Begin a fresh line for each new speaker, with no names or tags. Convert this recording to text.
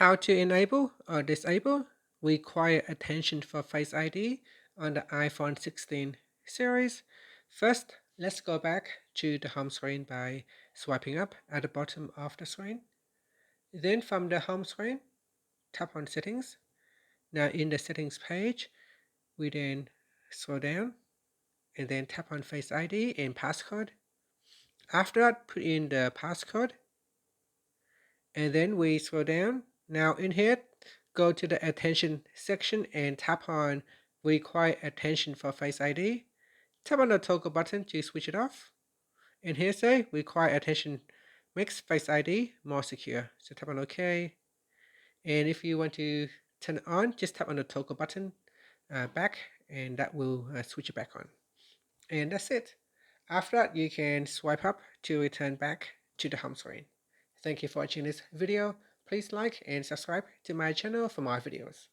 How to enable or disable require attention for Face ID on the iPhone 16 series. First, let's go back to the home screen by swiping up at the bottom of the screen. Then from the home screen, tap on Settings. Now in the Settings page, we then scroll down and then tap on Face ID and passcode. After that, put in the passcode and then we scroll down. Now in here, go to the attention section and tap on require attention for Face ID. Tap on the toggle button to switch it off. And here say require attention makes Face ID more secure. So tap on OK. And if you want to turn it on, just tap on the toggle button back and that will switch it back on. And that's it. After that, you can swipe up to return back to the home screen. Thank you for watching this video. Please like and subscribe to my channel for more videos.